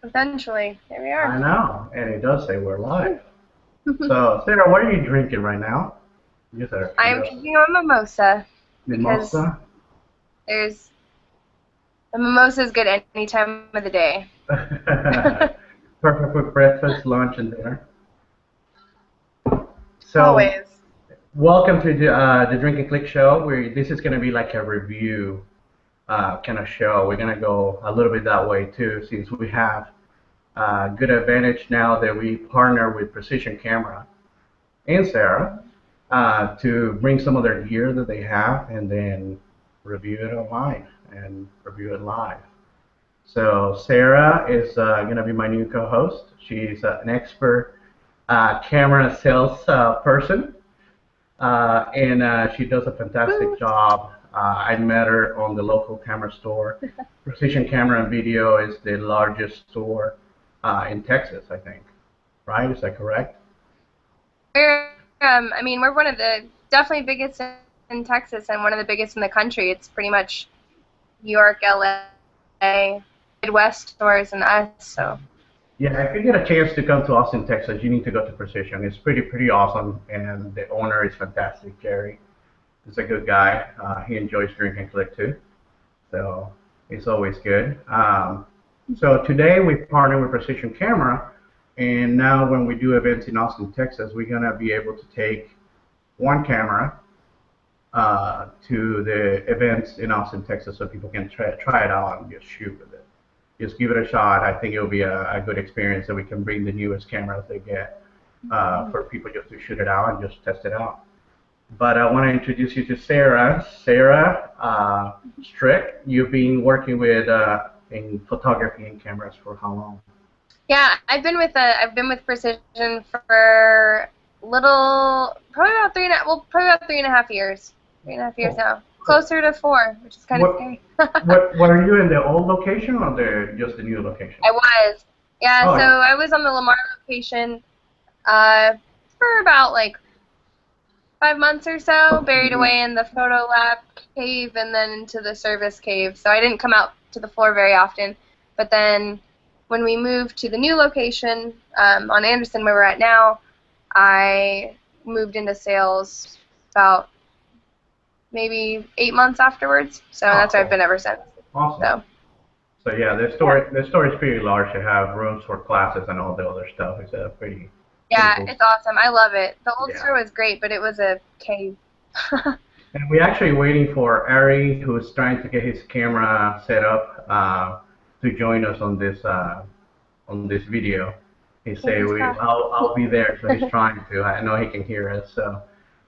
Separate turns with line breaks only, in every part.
Eventually, here we
I
are.
know, and it does say we're live. So, Sarah, what are you drinking right now? Just out of
I am
curiosity.
drinking a mimosa because
Mimosa?
there's the mimosa is good any time of the day.
Perfect for breakfast, lunch, and dinner. So,
Always.
welcome to the Drink and Click show. This is going to be like a review kind of show. We're going to go a little bit that way too, since we have good advantage now that we partner with Precision Camera and Sarah to bring some of their gear that they have and then review it online and review it live. So Sarah is going to be my new co-host. She's an expert camera sales person, and she does a fantastic
Woo.
job. I met her on the local camera store. Precision Camera and Video is the largest store in Texas, I think. Right? Is that correct?
We're one of the definitely biggest in Texas and one of the biggest in the country. It's pretty much New York, LA, Midwest stores and us. So
Yeah, if you get a chance to come to Austin, Texas, you need to go to Precision. It's pretty awesome, and the owner is fantastic. Jerry is a good guy. He enjoys Drink and Click too, so it's always good. So today we partner with Precision Camera, and now when we do events in Austin, Texas, we're gonna be able to take one camera to the events in Austin, Texas, so people can try it out and just shoot with it. Just give it a shot. I think it'll be a good experience that we can bring the newest cameras they get for people just to shoot it out and just test it out. But I want to introduce you to Sara. Sara Strick, you've been working with in photography and cameras for how long?
yeah, I've been with Precision for little probably about probably about 3.5 years. 3.5 years
Oh,
now. Closer to 4, which is kind of
what
scary.
what are you in the old location or just the new location?
I was. Yeah, so
Oh,
I was on the Lamar location uh, for about like 5 months or so, buried
mhm.
away in the photo lab cave and then into the service cave. So I didn't come out to the floor very often. But then when we moved to the new location on Anderson, where we're at now, I moved into sales about maybe 8 months afterwards. So
Oh,
that's where I've
cool.
been ever since.
Awesome.
So
So yeah,
yeah.
the store is pretty large. They have rooms for classes and all the other stuff. It's a pretty
Yeah,
cool.
it's awesome. I love it. The old
Yeah.
store was great, but it was a cave.
And we're actually waiting for Ari, who's trying to get his camera set up, to join us on this video. He say
Fingers crossed.
I'll be there, so he's trying to. I know he can hear us, so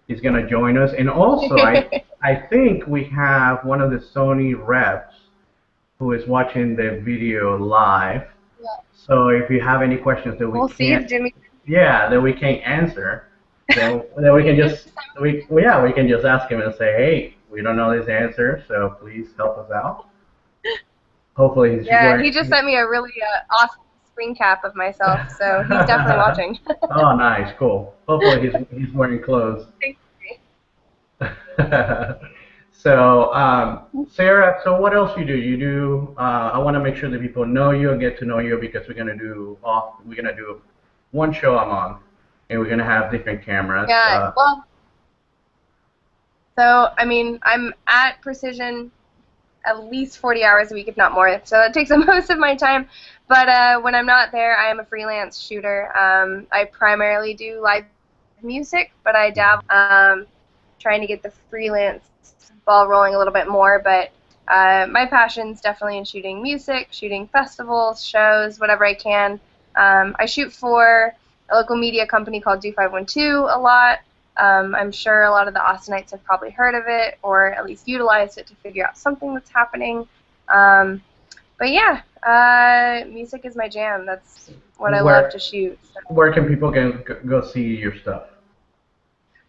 he's gonna join us. And also, I think we have one of the Sony reps who is watching the video live. So if you have any questions that we
We'll see
can't,
if Jimmy.
yeah, that we can't answer, then we can just we can just ask him and say, hey, we don't know this answer, so please help us out. Hopefully he's
Yeah,
wearing.
he just sent me a really awesome screen cap of myself, so he's definitely watching.
Oh, nice, cool. Hopefully he's wearing clothes. So, Sarah, so what else you do? You do. I want to make sure that people know you and get to know you because we're gonna do one show a month, and we're gonna have different cameras.
Yeah, well, so I'm at Precision at least 40 hours a week, if not more. So it takes up most of my time. But when I'm not there, I am a freelance shooter. I primarily do live music, but I dabble trying to get the freelance ball rolling a little bit more. But my passion's definitely in shooting music, shooting festivals, shows, whatever I can. I shoot for a local media company called Do 512 a lot. I'm sure a lot of the Austinites have probably heard of it or at least utilized it to figure out something that's happening. But yeah, music is my jam. That's what I love
Where
to shoot. So.
where can people go see your stuff?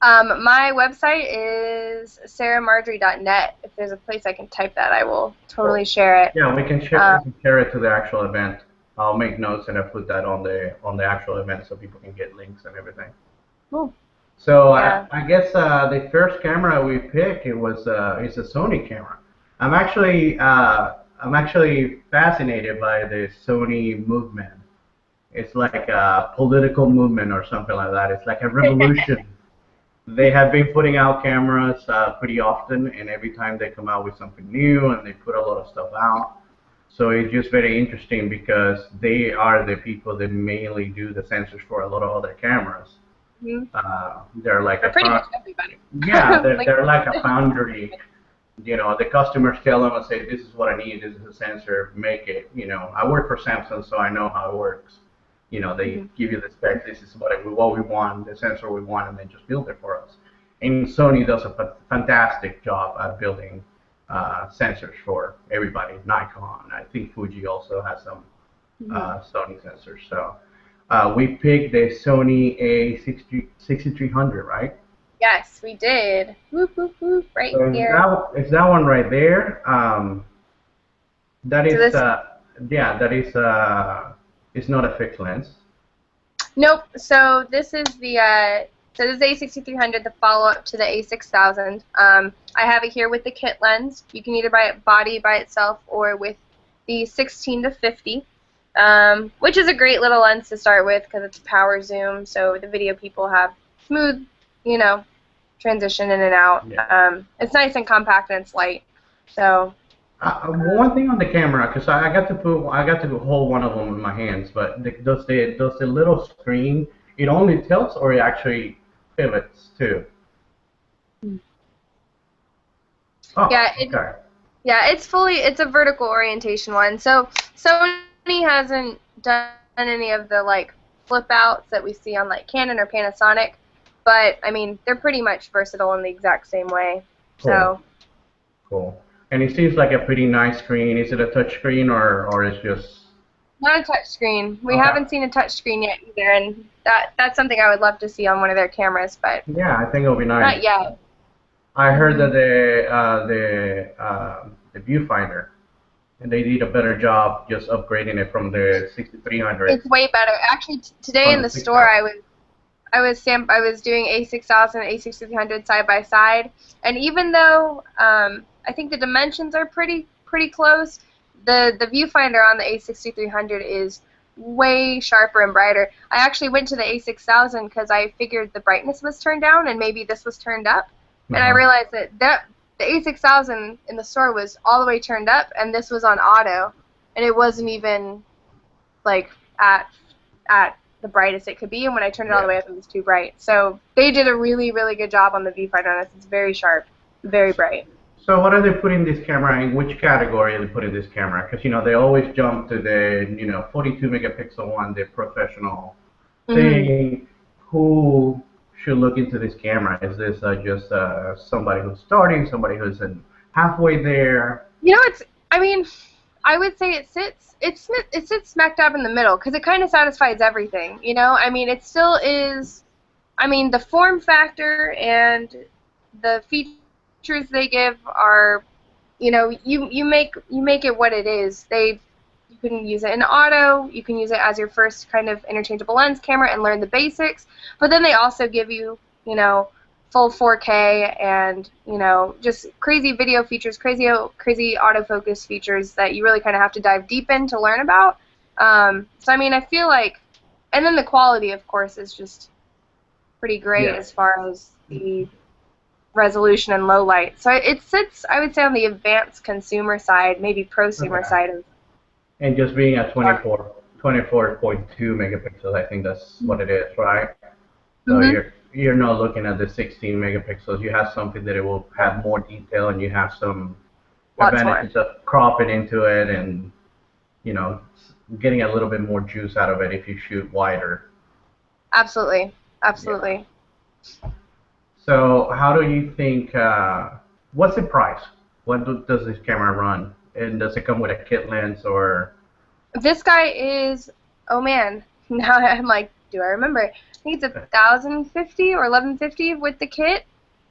My website is saramarjorie.net. If there's a place I can type that, I will totally share it.
Yeah,
Um,
we can share it to the actual event. I'll make notes and I put that on the actual event so people can get links and everything.
cool.
So
Yeah.
I guess the first camera we picked it's a Sony camera. I'm actually I'm actually fascinated by the Sony movement. It's like a political movement or something like that. It's like a revolution. They have been putting out cameras pretty often, and every time they come out with something new and they put a lot of stuff out. So it's just very interesting because they are the people that mainly do the sensors for a lot of other cameras.
Mhm.
They're like
For
a
pretty much everybody.
yeah,
Like,
they're like a foundry. You know, the customers tell them and say, "This is what I need. This is a sensor. Make it." You know, I work for Samsung, so I know how it works. You know, they
mhm.
give you the specs. This is what we want, the sensor we want, and they just build it for us. And Sony does a fantastic job at building sensors for everybody. Nikon, I think Fuji also has some
Mhm.
Sony sensors. So we picked the Sony A6300, right?
Yes, we did. Whoop, whoop, whoop, right
So
here.
is that one right there? That
So
is
this,
yeah, that is it's not a fixed lens.
nope. So this is A6300, the follow-up to the A6000. I have it here with the kit lens. You can either buy it body by itself or with the 16 to 50, which is a great little lens to start with because it's power zoom, so the video people have smooth, you know, transition in and out.
Yeah.
It's nice and compact and it's light. So,
One thing on the camera, because I got to hold one of them in my hands, but does the little screen it only tilts or it actually pivots too? Oh,
yeah,
okay.
yeah, it's a vertical orientation one. So Sony hasn't done any of the like flip outs that we see on like Canon or Panasonic, but I mean they're pretty much versatile in the exact same way.
Cool,
So
cool. And it seems like a pretty nice screen. Is it a touch screen or it's just
not a touch screen. We
okay?
haven't seen a touch screen yet either, and that's something I would love to see on one of their cameras, but
Yeah, I think it'll be nice.
not yet.
I heard
Hmm.
that the viewfinder and they did a better job just upgrading it from the 6300
It's way better. Actually, today
on
in
the
the store,
6000.
I was doing A6000 and A6300 side by side, and even though I think the dimensions are pretty close, the viewfinder on the A6300 is way sharper and brighter. I actually went to the A6000 because I figured the brightness was turned down and maybe this was turned up, and I
Uh-huh.
realized that the A6000 in the store was all the way turned up and this was on auto, and it wasn't even like at at the brightest it could be, and when I turned it all the
Yeah.
way up, it was too bright. So they did a really good job on the viewfinder on this. It's very sharp, very bright.
So what are they putting this camera in? Which category are they putting this camera? Because they always jump to the 42 megapixel one, the professional
Hmm.
thing. Who should look into this camera? Is this just somebody who's starting, somebody who's in halfway there?
You know, I mean, I would say it sits smack dab in the middle because it kind of satisfies everything. You know, I mean, it still is. I mean, the form factor and the features they give are, you make it what it is. You can use it in auto, you can use it as your first kind of interchangeable lens camera and learn the basics, but then they also give you, full 4K and, just crazy video features, crazy autofocus features that you really kind of have to dive deep in to learn about. So I mean, I feel like, and then the quality, of course, is just pretty great
Yeah.
as far as the resolution and low light. So it sits, I would say, on the advanced consumer side, maybe prosumer
Okay.
side of.
And just being at 24.2 megapixels, I think that's what it is, right? So
Mm-hmm.
you're not looking at the 16 megapixels. You have something that it will have more detail, and you have some
Lots more.
advantages of cropping into it, and you know getting a little bit more juice out of it if you shoot wider.
Absolutely.
Yeah.
Absolutely.
So how do you think? What's the price? Does this camera run? And does it come with a kit lens or?
This guy is, oh man, now I'm like, do I remember? I think it's 1,050 or 1,150 with the kit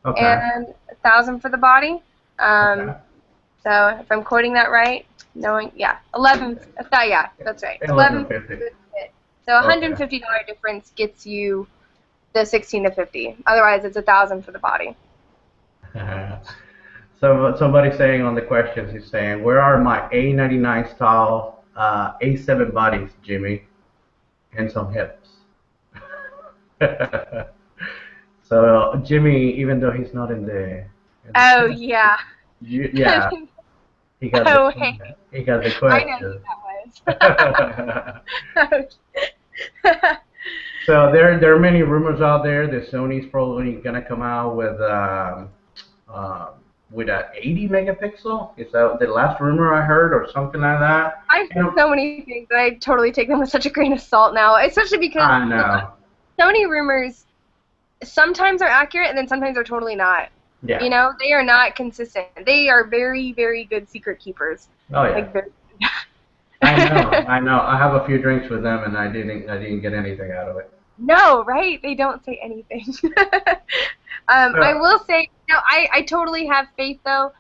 Okay.
and 1,000 for the body.
Okay.
Um, so if I'm quoting that right, knowing, yeah, 11, yeah, that's right.
1150.
1,150 with the kit. So
Okay.
$150 difference gets you the 16 to 50. Otherwise, it's 1,000 for the body.
So somebody saying on the questions, he's saying, where are my A99 style A7 bodies, Jimmy, and some hips? So Jimmy, even though he's not in the
Oh
chat,
yeah.
yeah, he got the
Oh hey,
he got the
I know
question.
who that was.
So there are many rumors out there that Sony's probably gonna come out uh, with a 80 megapixel. Is that the last rumor I heard, or something like that?
I've
You
heard
know,
so many things that I totally take them with such a grain of salt now, especially because
I know.
Sony rumors sometimes are accurate and then sometimes are totally not.
Yeah.
You know, they are not consistent. They are very, very good secret keepers.
Oh yeah.
Like very.
I know. I know. I have a few drinks with them, and I didn't get anything out of it.
No, right? They don't say anything. I
So,
will say, no, I totally have faith though.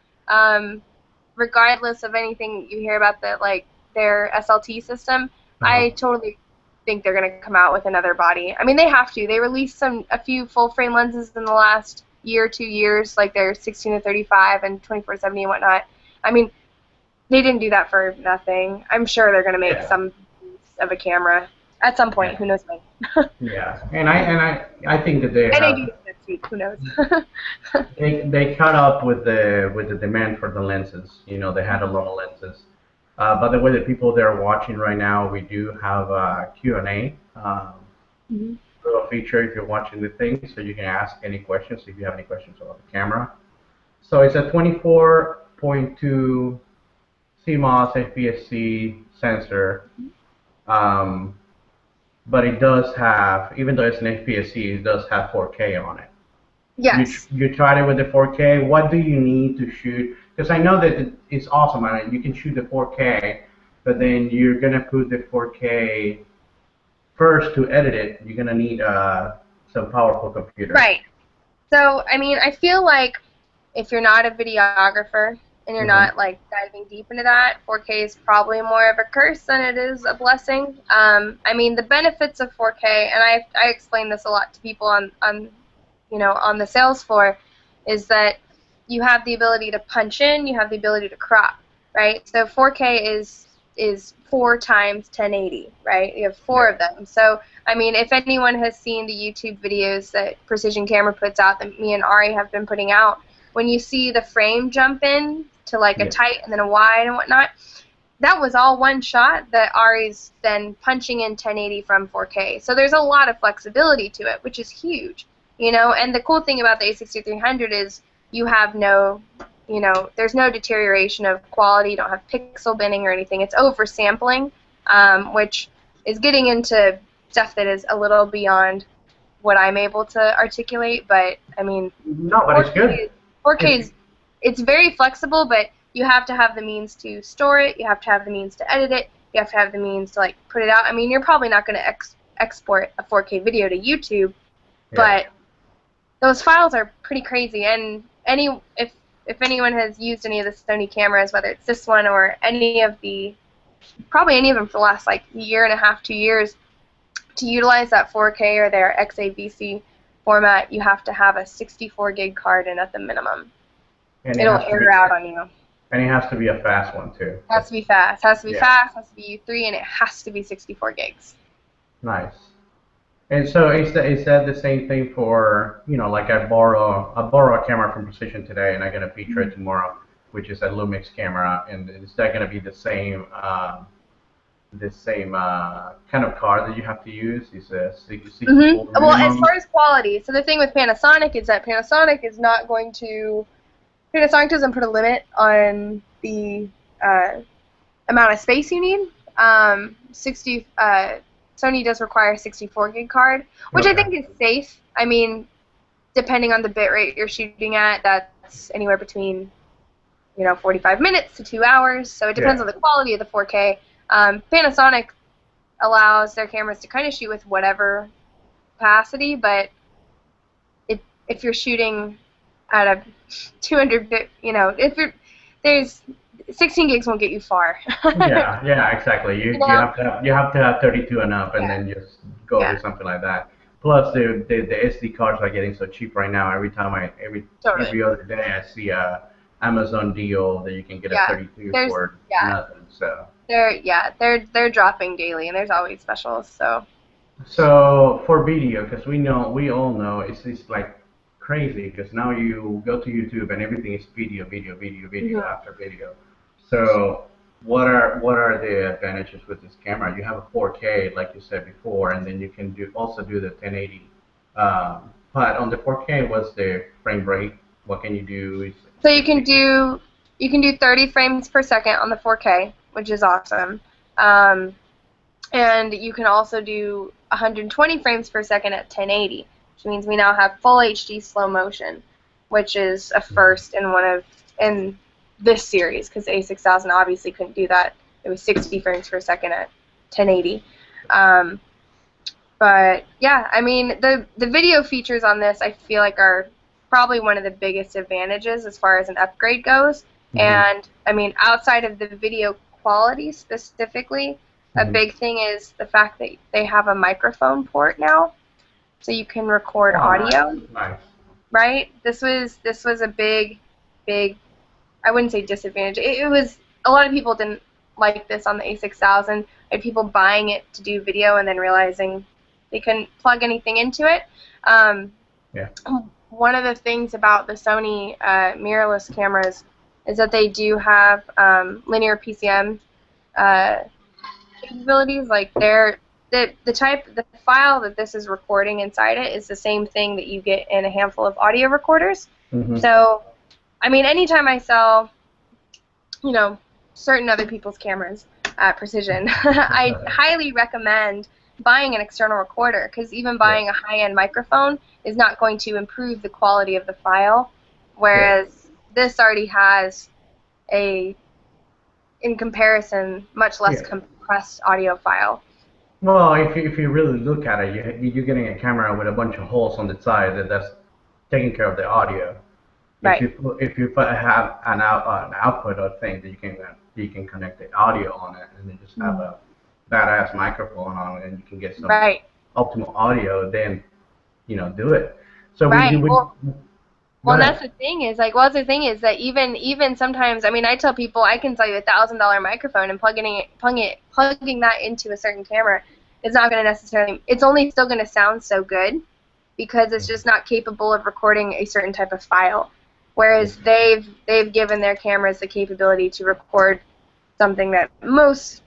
Regardless of anything you hear about their SLT system,
uh,
I totally think they're gonna come out with another body. I mean, they have to. They released a few full frame lenses in the last year, 2 years, like their 16 to 35 and 24-70 and whatnot. I mean, they didn't do that for nothing. I'm sure they're gonna make
yeah.
some of a camera at some point.
Yeah.
Who knows when?
Yeah. And I think that they
I may do
have
this next week. Who knows?
they caught up with the demand for the lenses. You know, they had a lot of lenses. By the way, the people that are watching right now, we do have a Q&A
Mhm.
little feature if you're watching the thing, so you can ask any questions if you have any questions about the camera. So it's a 24.2 CMOS FPSC sensor, um, but it does have, even though it's an FPSC, it does have 4K on it.
Yes.
You tried it with the 4K. What do you need to shoot? Because I know that it's awesome. I mean, you can shoot the 4K, but then you're gonna put the 4K first to edit it. You're gonna need some powerful computer.
Right. So, I mean, I feel like if you're not a videographer and you're
Hmm.
not like diving deep into that, 4K is probably more of a curse than it is a blessing. I mean, the benefits of 4K, and I explain this a lot to people on the sales floor, is that you have the ability to punch in, you have the ability to crop, right? So 4K is 4 times 1080, right? You have four
Yeah.
of them. So I mean, if anyone has seen the YouTube videos that Precision Camera puts out, that me and Ari have been putting out, when you see the frame jump in to like a
Yeah.
tight and then a wide and whatnot, that was all one shot that Ari's then punching in 1080 from 4K. So there's a lot of flexibility to it, which is huge, you know. And the cool thing about the A6300 is you have there's no deterioration of quality. You don't have pixel binning or anything. It's oversampling, which is getting into stuff that is a little beyond what I'm able to articulate. But I mean,
No, but it's
4K
good.
is 4K
It's
is it's very flexible, but you have to have the means to store it. You have to have the means to edit it. You have to have the means to like put it out. I mean, you're probably not going to export a 4K video to YouTube,
yeah.
but those files are pretty crazy. And if anyone has used any of the Sony cameras, whether it's this one or probably any of them for the last like year and a half, 2 years, to utilize that 4K or their XAVC format, you have to have a 64 gig card in at the minimum.
And it
It'll
has to be
air out on you.
and it has to be a fast one too.
Has to be fast. Has to be
Yeah.
fast. Has to be U3, and it has to be 64 gigs.
Nice. And so is that the same thing for, like I borrow a camera from Precision today, and I get a feature it tomorrow, which is a Lumix camera, and is that going to be the same kind of card that you have to use? Is a 64
Well, as
minimum?
far as quality, so the thing with Panasonic is that Panasonic doesn't put a limit on the amount of space you need. 60 Sony does require a 64 gig card, which I
Okay.
think is safe. I mean, depending on the bit rate you're shooting at, that's anywhere between 45 minutes to 2 hours. So it depends
Yeah.
on the quality of the 4K. Panasonic allows their cameras to kind of shoot with whatever capacity, but if you're shooting at a 200 bit, there's 16 gigs won't get you far.
Yeah, yeah, exactly. You
You
you
know?
have to have 32 and up, and
Yeah.
then just go
Yeah.
with something like that. Plus, the SD cards are getting so cheap right now. Every time every
Totally.
every other day, I see Amazon deal that you can get a
Yeah,
32
there's
for
yeah,
nothing. So.
they're dropping daily, and there's always specials. So
So for video, because we all know it's like crazy because now you go to YouTube and everything is video, video, video, video
mhm.
after video. So what are the advantages with this camera? You have a 4K like you said before, and then you can also do the 1080. But on the 4K, what's the frame rate? What can you do? Is
So
60?
you can do 30 frames per second on the 4K, which is awesome. Um, and you can also do 120 frames per second at 1080, which means we now have full HD slow motion, which is a first in this series because A6000 obviously couldn't do that. It was 60 frames per second at 1080. Um, but yeah, I mean the video features on this I feel like are probably one of the biggest advantages as far as an upgrade goes.
Hmm.
And I mean outside of the video quality specifically, a
Hmm.
big thing is the fact that they have a microphone port now, so you can record
Oh, nice,
audio.
nice.
Right? This was a big I wouldn't say disadvantage. It was a lot of people didn't like this on the A6000. I had people buying it to do video and then realizing they couldn't plug anything into it. Um,
Yeah.
One of the things about the Sony mirrorless cameras is that they do have linear PCM uh, capabilities. Like the file that this is recording inside it is the same thing that you get in a handful of audio recorders.
Hmm.
So I mean, anytime I sell certain other people's cameras at Precision, I highly recommend buying an external recorder because even
Yeah.
buying a high-end microphone is not going to improve the quality of the file,
Yeah.
whereas this already has a, in comparison, much less
Yeah.
compressed audio file.
Well, if you really look at it, you're getting a camera with a bunch of holes on the side that's taking care of the audio.
Right,
Have an output or thing that you can connect the audio on it, and then just have a badass microphone on it, and you can get some
right,
optimal audio. Then do it. So we
right.
do. We Go
Well, and that's
ahead.
the thing is like, well, that's the thing is that even sometimes, I mean, I tell people I can sell you $1,000 microphone and plugging that into a certain camera is not going to necessarily. It's only still going to sound so good because it's just not capable of recording a certain type of file. Whereas they've given their cameras the capability to record something that most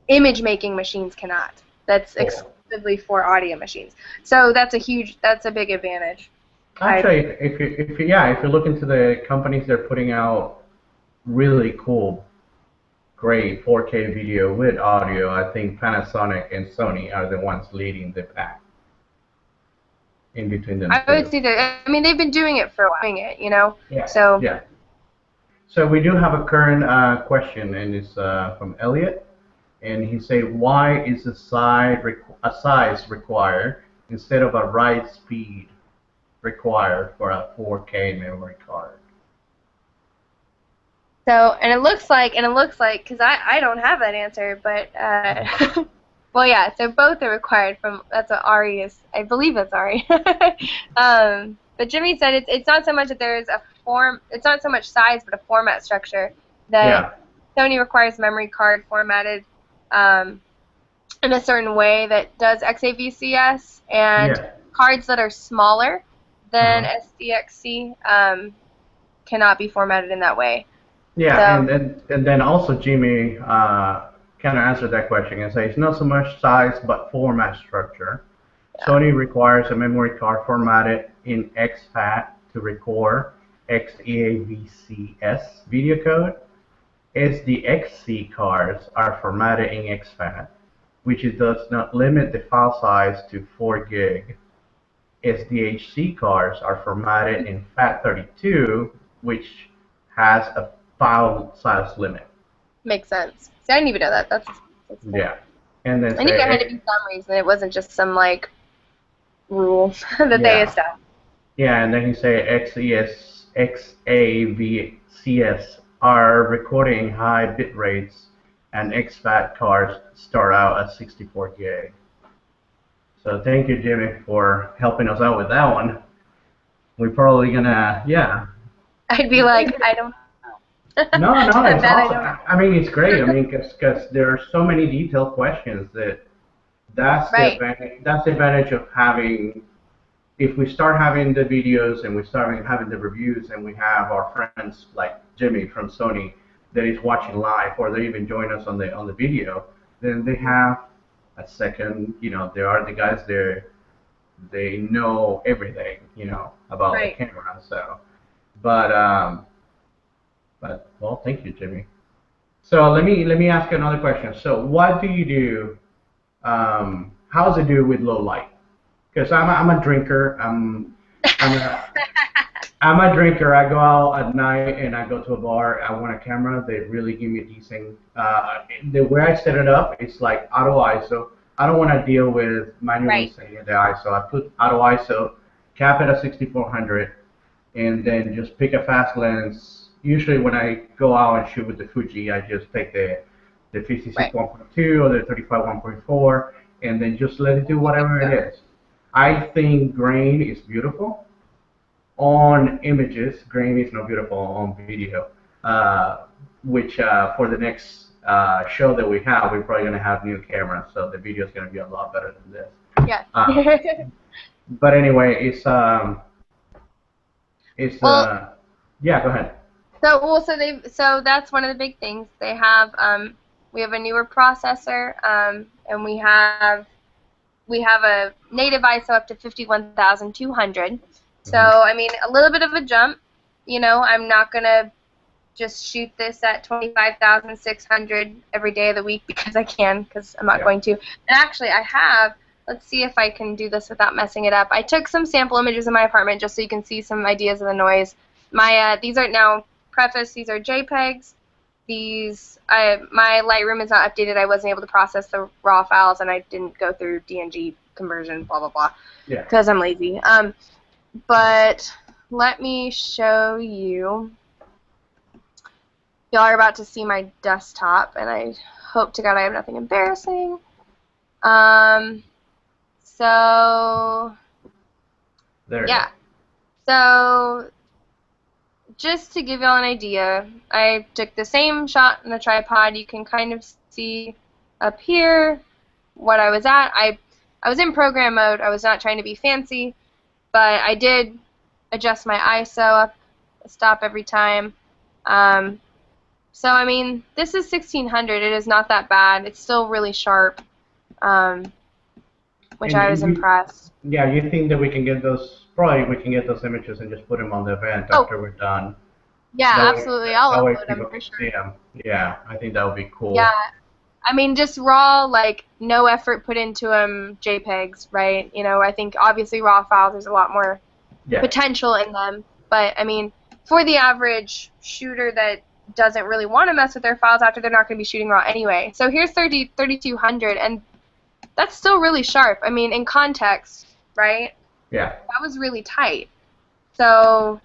image making machines cannot. That's
Cool.
exclusively for audio machines. So that's a big advantage. I
Actually, if you look into the companies, they're putting out really cool, great 4K video with audio. I think Panasonic and Sony are the ones leading the pack in between them
I would
two.
say that. I mean, they've been doing it for a while,
Yeah,
So,
yeah. So we do have a current question, and it's from Elliot, and he say, why is a size required instead of a write speed required for a 4K memory card?
and it looks like, because I don't have that answer, but well, yeah. So both are required from. That's what Ari is. I believe that's Ari. But Jimmy said it's not so much that there's a form. It's not so much size, but a format structure that
Yeah,
Sony requires memory card formatted. Um, in a certain way that does XAVCS, and
yeah.
cards that are smaller than
Uh-huh.
SDXC cannot be formatted in that way.
Yeah,
So,
and then also Jimmy kind of answered that question and says not so much size but format structure.
yeah.
Sony requires a memory card formatted in exFAT to record XEAVCS video code. SDXC cards are formatted in exFAT, which does not limit the file size to 4 gig. SDHC cards are formatted in FAT32, which has a file size limit.
Makes sense. See, I didn't even know that. That's cool.
Yeah. And then
I knew there had to
say,
be some reason. It wasn't just some like rule that they
yeah.
established.
Yeah, and then he say XES, XAVCS are recording high bit rates, and exFAT cards start out at 64 gig. So thank you, Jimmy, for helping us out with that one. We're probably gonna, yeah.
I'd be like, I don't
No, no, it's
that I
awesome.
don't
I mean, it's great. I mean, because there are so many detailed questions that
Right,
that's the advantage of having. If we start having the videos and we start having the reviews and we have our friends like Jimmy from Sony that is watching live or they even join us on the video, then they have a second. There are the guys there. They know everything, about the
right.
camera. So, but well, thank you, Jimmy. So let me ask you another question. So what do you do? How does it do with low light? Because I'm a drinker. I'm a I'm a drinker. I go out at night and I go to a bar. I want a camera. They really give me a decent. The way I set it up, it's like auto ISO. I don't want to deal with manually
Right,
setting the ISO. I put auto ISO, cap it at 6400, and then just pick a fast lens. Usually when I go out and shoot with the Fuji, I just take the 56
right.
1.2 or the 35 1.4, and then just let it do whatever it is. I think grain is beautiful on images. Grain is not beautiful on video. Which for the next show that we have, we're probably going to have new cameras, so the video is going to be a lot better than this.
Yes.
Uh, but anyway, it's
Well,
yeah. Go ahead.
so that's one of the big things. We have a newer processor, and we have a native ISO up to 51,200. So,
Hmm.
I mean, a little bit of a jump. I'm not going to just shoot this at 25,600 every day of the week because I can, because I'm not
Yeah.
going to. And actually, let's see if I can do this without messing it up. I took some sample images in my apartment just so you can see some ideas of the noise. These are now preface, these are JPEGs. My Lightroom is not updated. I wasn't able to process the raw files, and I didn't go through DNG conversion, blah, blah, blah,
Yeah.
because I'm lazy. But let me show you. Y'all are about to see my desktop, and I hope to God I have nothing embarrassing. Um, so,
There you go.
yeah. So, just to give y'all an idea, I took the same shot in the tripod. You can kind of see up here what I was at. I was in program mode. I was not trying to be fancy, but I did adjust my ISO up, stop every time. Um, so, I mean, this is 1600. It is not that bad. It's still really sharp, um, which
And
I was impressed.
yeah, you think that we can get those? Probably we can get those images and just put them on the event
Oh,
after we're done.
yeah,
That way,
absolutely. I'll
that way
upload them
people
for
can
sure.
see them. Yeah, I think that would be
Yeah,
cool.
I mean, just raw, like, no effort put into them JPEGs, right? I think obviously raw files, there's a lot more
Yeah,
potential in them. But, I mean, for the average shooter that doesn't really want to mess with their files after, they're not going to be shooting raw anyway. So here's 3200, and that's still really sharp. I mean, in context, right?
yeah.
That was really tight. So,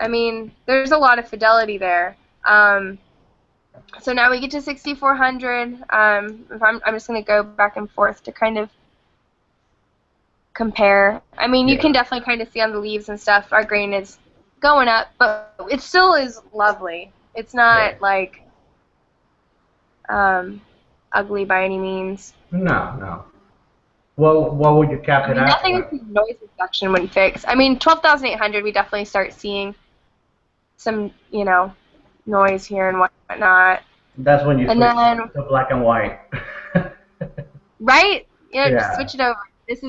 I mean, there's a lot of fidelity there. So now we get to 6400. I'm just going to go back and forth to kind of compare. I mean, you can
Yeah.
definitely kind of see on the leaves and stuff, our grain is going up, but it still is lovely. It's
Yeah.
not like um, ugly by any means.
No, no. Well, what would you cap
I
it
mean,
at?
nothing with noise reduction wouldn't fix. I mean, 12,800, we definitely start seeing some, noise here and whatnot.
That's when you
And
switch
then,
to black and white.
right? Just
Yeah,
switch it over. This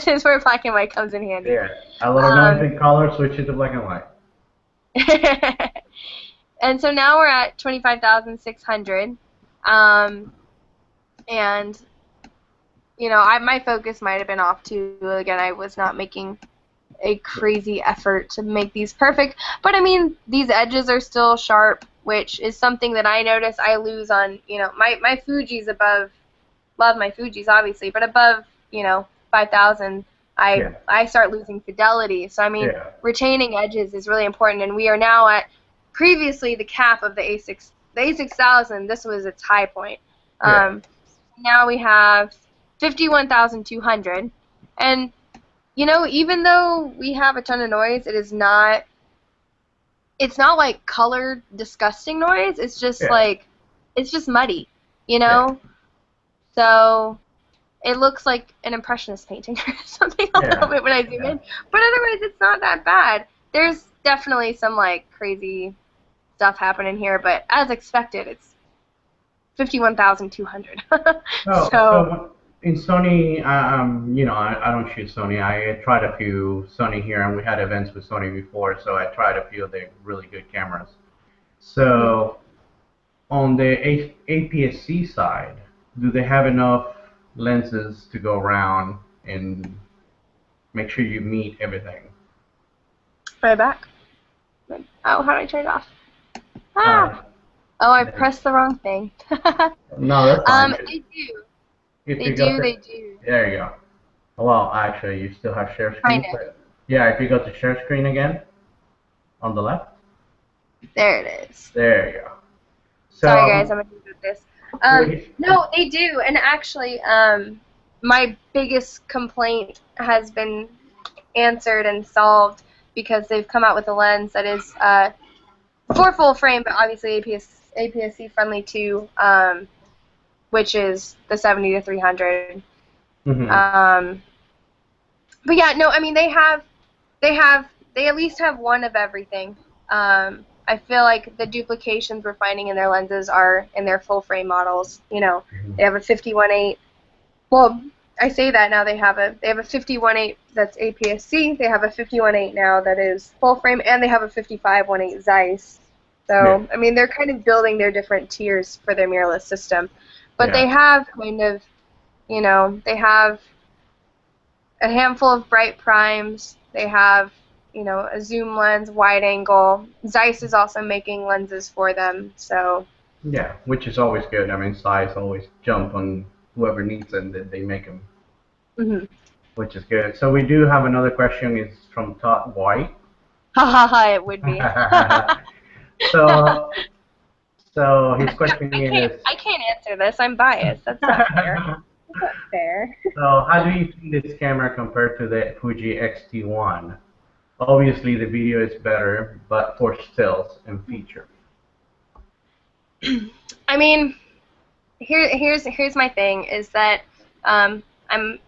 is where black and white comes in handy.
yeah. A little noise
Um,
in color, switch it to black and white.
and so now we're at 25,600. Um, and, my focus might have been off too. Again, I was not making a crazy effort to make these perfect. But, I mean, these edges are still sharp, which is something that I notice I lose on, my Fuji's above, love my Fuji's obviously, but above, 5,000, I
Yeah,
I start losing fidelity. So I mean,
yeah,
retaining edges is really important, and we are now at previously the cap of the A6000. This was its high point.
yeah,
Um, Now we have 51,200, and even though we have a ton of noise, it is not it's not like colored disgusting noise. It's just
Yeah,
like it's just muddy, you
yeah,
know. So it looks like an impressionist painting or something a little
yeah,
bit when I zoom
yeah,
in. But otherwise, it's not that bad. There's definitely some like crazy stuff happening here, but as expected, it's 51,200.
Oh,
So
so in Sony, I don't shoot Sony. I tried a few Sony here, and we had events with Sony before, so I tried a few of the really good cameras.
mhm.
So on the APS-C side, do they have enough lenses to go around and make sure you meet everything?
Right back. Oh, how do I turn it off?
Uh,
Ah. Oh, I
there-
pressed the wrong thing.
no, that's fine.
They do.
If
They
you go
do.
to,
They do.
there you go. Well, actually, you still have share
Kind
screen.
of.
But yeah, if you go to share screen again on the left,
There it is.
there you go.
Sorry, guys. I'm
So
gonna do this.
we,
No, they do. And actually, my biggest complaint has been answered and solved because they've come out with a lens that is for full frame, but obviously APS-C friendly too, which is the 70 to 300.
mhm,
Um, but yeah, no, I mean they have they at least have one of everything. I feel like the duplications we're finding in their lenses are in their full frame models. You know,
mhm.
they have a 51.8. Well, I say that now they have a 51.8 that's APS-C. They have a 51.8 now that is full frame, and they have a 55.18 Zeiss.
Yeah,
So I mean, they're kind of building their different tiers for their mirrorless system, but
yeah,
they have kind of, they have a handful of bright primes. They have, a zoom lens, wide angle. Zeiss is also making lenses for them. So,
yeah. Which is always good. I mean, size always jump on whoever needs it, and they make them,
mhm.
which is good. So we do have another question. It's from Todd White.
Ha ha ha, it would be.
so, so his question is,
I can't answer this. I'm biased. That's not fair. That's not fair.
so how do you think this camera compared to the Fuji X-T1? Obviously, the video is better, but for stills and feature.
I mean, here's my thing is that um, I'm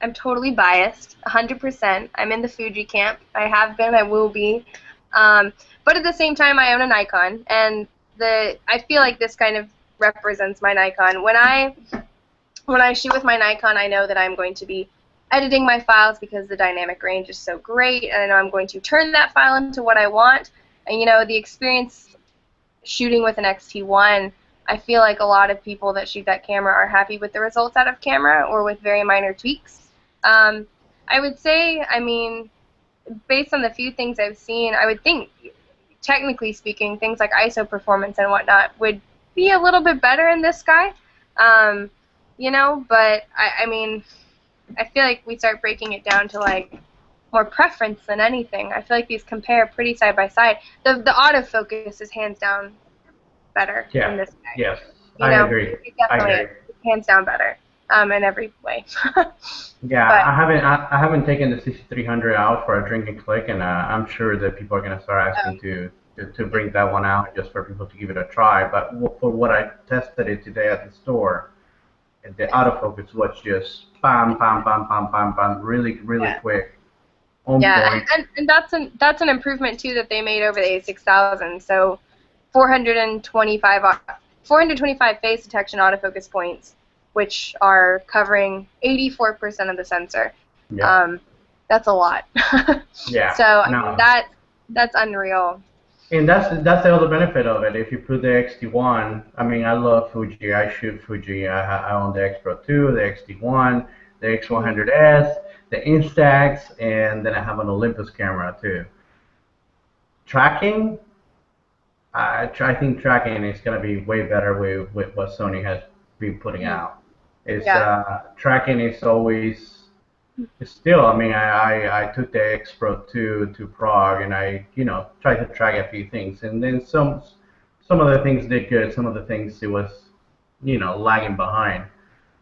I'm totally biased, 100%. I'm in the Fuji camp. I have been. I will be. But at the same time, I own a Nikon, and I feel like this kind of represents my Nikon. When I shoot with my Nikon, I know that I'm going to be editing my files because the dynamic range is so great, and I know I'm going to turn that file into what I want. And the experience shooting with an XT1, I feel like a lot of people that shoot that camera are happy with the results out of camera or with very minor tweaks. Um, I would say, I mean, based on the few things I've seen, I would think, technically speaking, things like ISO performance and whatnot would be a little bit better in this guy. Um, but I mean, I feel like we start breaking it down to like more preference than anything. I feel like these compare pretty side by side. The autofocus is hands down better in
Yeah,
this guy.
yes, I agree.
It
I
definitely
agree.
is. It's hands down better in every way.
Yeah,
But
I haven't taken the 6300 out for a drink and click, and I'm sure that people are gonna start asking to bring that one out just for people to give it a try. But for what I tested it today at the store, the autofocus was just bam, bam, bam, bam, bam, bam, really, really
yeah,
quick, on
yeah,
point.
and that's an improvement too that they made over the A6000. So 425 425 phase detection autofocus points, which are covering 84% of the sensor.
Yeah,
Um, that's a lot.
yeah,
So I mean
no.
that's unreal.
And that's the other benefit of it. If you put the XT1, I mean, I love Fuji. I shoot Fuji. I own the X Pro 2, the XT1, the
Mhm.
X100S, the Instax, and then I have an Olympus camera too. Tracking, I think tracking is going to be way better with what Sony has been putting
Mhm.
out. It's
Yeah.
tracking is always it's still. I mean, I took the X Pro 2 to Prague and I tried to track a few things and then some of the things did good. Some of the things it was lagging behind.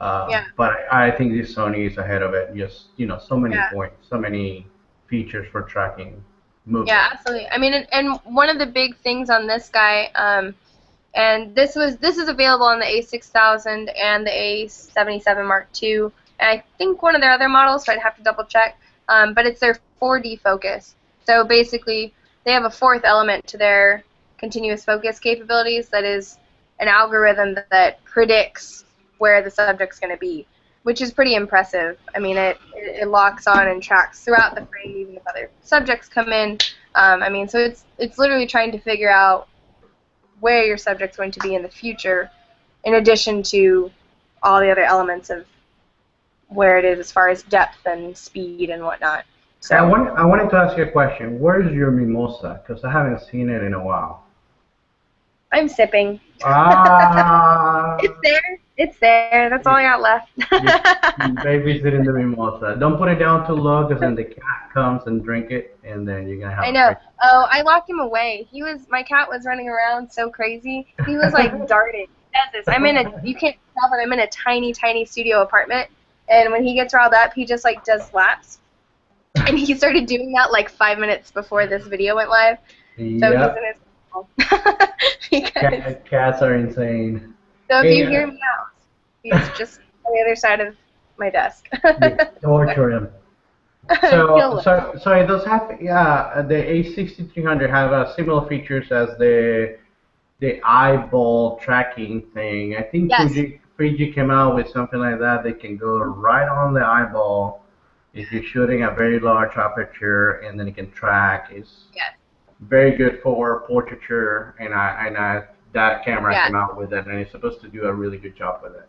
Yeah.
But I think this Sony is ahead of it. Just so many
Yeah.
points, so many features for tracking. move
Yeah,
it.
absolutely. I mean, and one of the big things on this guy, and this is available on the A6000 and the A77 Mark II, and I think one of their other models, so I'd have to double check. But it's their 4D focus. So basically, they have a fourth element to their continuous focus capabilities that is an algorithm that predicts where the subject's going to be, which is pretty impressive. I mean, it locks on and tracks throughout the frame, even if other subjects come in. I mean, so it's literally trying to figure out where your subject's going to be in the future, in addition to all the other elements of where it is as far as depth and speed and whatnot. So
I wanted to ask you a question. Where's your mimosa? Because I haven't seen it in a while.
I'm sipping.
Ah,
It's there. It's there. That's all I got left.
you're babysitting the mimosa. Don't put it down too low, because then the cat comes and drink it, and then you're gonna have
I
a
know.
crazy.
Oh, I locked him away. My cat was running around so crazy. He was like darting. You can't tell, but I'm in a tiny, tiny studio apartment. And when he gets riled up, he just like does laps. And he started doing that like 5 minutes before this video went live. So he's
Yep.
in his because
Cats are insane.
so if
Hey,
you hear meows, he's just on the other side of my desk.
you torture him. So,
He'll live.
so it does have, yeah, the A6300 have similar features as the eyeball tracking thing. I think
Yes.
Fuji came out with something like that. They can go right on the eyeball if you're shooting a very large aperture, and then it can track. It's
Yes.
very good for portraiture, that camera
Yeah.
came out with it, and it's supposed to do a really good job with it.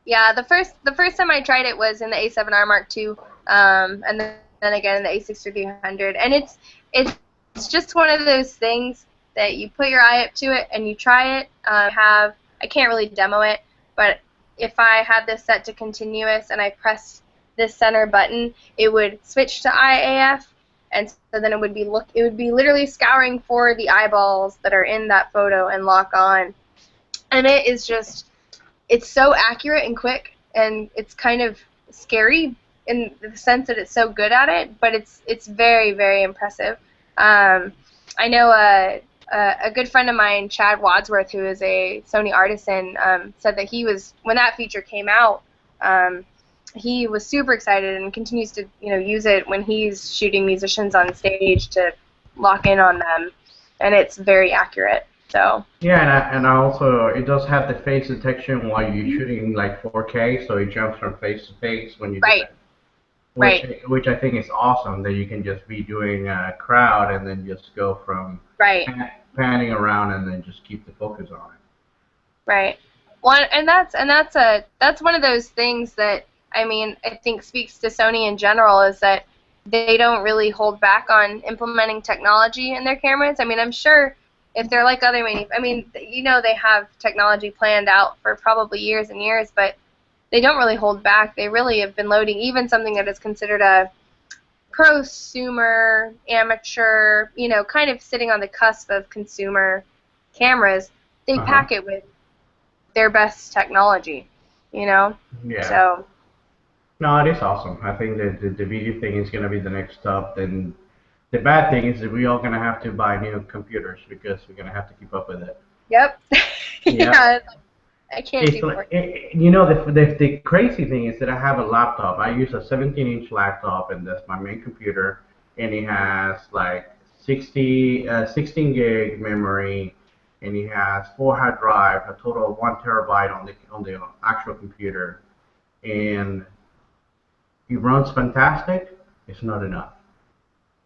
Yeah, the first time I tried it was in the A7R Mark II, and then again in the A6300, and it's just one of those things that you put your eye up to it and you try it. I can't really demo it, but if I had this set to continuous and I pressed this center button, it would switch to IAF, and so then it would be literally scouring for the eyeballs that are in that photo and lock on, and it's so accurate and quick, and it's kind of scary in the sense that it's so good at it, but it's very, very impressive. I know a good friend of mine, Chad Wadsworth, who is a Sony artisan, said that when that feature came out, he was super excited and continues to use it when he's shooting musicians on stage to lock in on them, and it's very accurate. So
Yeah, and I also, it does have the face detection while you're shooting like 4K, so it jumps from face to face when you do
right,
that. Which
right,
which I think is awesome, that you can just be doing a crowd and then just go from
right.
panning around and then just keep the focus on it.
Right. One and that's one of those things that I mean I think speaks to Sony in general, is that they don't really hold back on implementing technology in their cameras. I mean, I'm sure if they're like other I mean, they have technology planned out for probably years and years, but they don't really hold back. They really have been loading even something that is considered a prosumer, amateur, kind of sitting on the cusp of consumer cameras. They
Uh-huh.
pack it with their best technology, you know?
Yeah.
So,
No, it is awesome. I think that the video thing is going to be the next stop. Then the bad thing is that we all going to have to buy new computers, because we're going to have to keep up with it.
yep.
Yeah.
Yeah, I can't
It's
do
like,
4K.
the crazy thing is that I have a laptop. I use a 17-inch laptop, and that's my main computer, and it has like 16 gig memory, and it has 4 hard drive, a total of 1 terabyte on the actual computer, and it runs fantastic. It's not enough.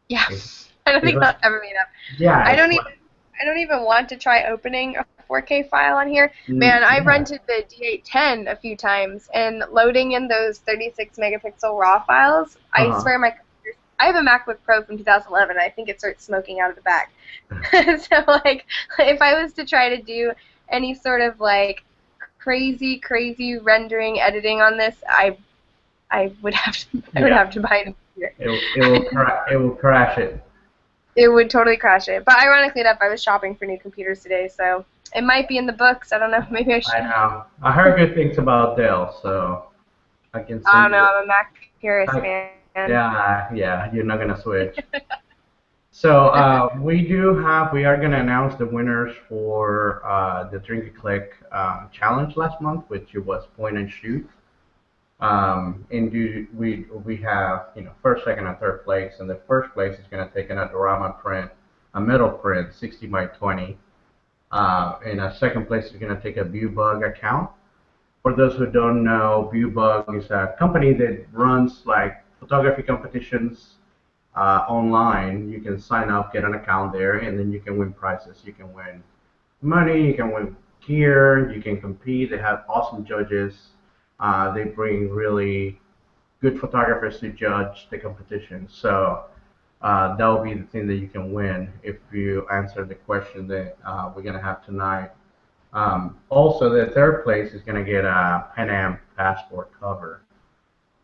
Yeah.
It's,
I don't
it's
think
like,
that'll ever be enough.
yeah,
I
it's
don't
like,
even I don't even want to try opening a 4K file on here. Man, I
yeah.
rented the D810 a few times, and loading in those 36 megapixel RAW files, I
Uh-huh.
swear I have a MacBook Pro from 2011, and I think it starts smoking out of the back. So, like, if I was to try to do any sort of, like, crazy, crazy rendering, editing on this, I would
Yeah.
have to buy a new computer.
It will crash it.
It would totally crash it. But ironically enough, I was shopping for new computers today, so it might be in the books. I don't know. Maybe I
I
should.
know. I heard good things about Dell, so I can
I
send
don't know.
you.
I'm a Mac purist,
I,
man.
yeah, yeah. You're not gonna switch. So we are going to announce the winners for the Drink and Click challenge last month, which was point and shoot. We have first, second, and third place, and the first place is going to take an Adorama print, a metal print, 60 by 20. And a second place is going to take a ViewBug account. For those who don't know, ViewBug is a company that runs like photography competitions online. You can sign up, get an account there, and then you can win prizes. You can win money, you can win gear, you can compete. They have awesome judges. They bring really good photographers to judge the competition. So that will be the thing that you can win if you answer the question that we're going to have tonight. Also, the third place is going to get a Pan Am passport cover.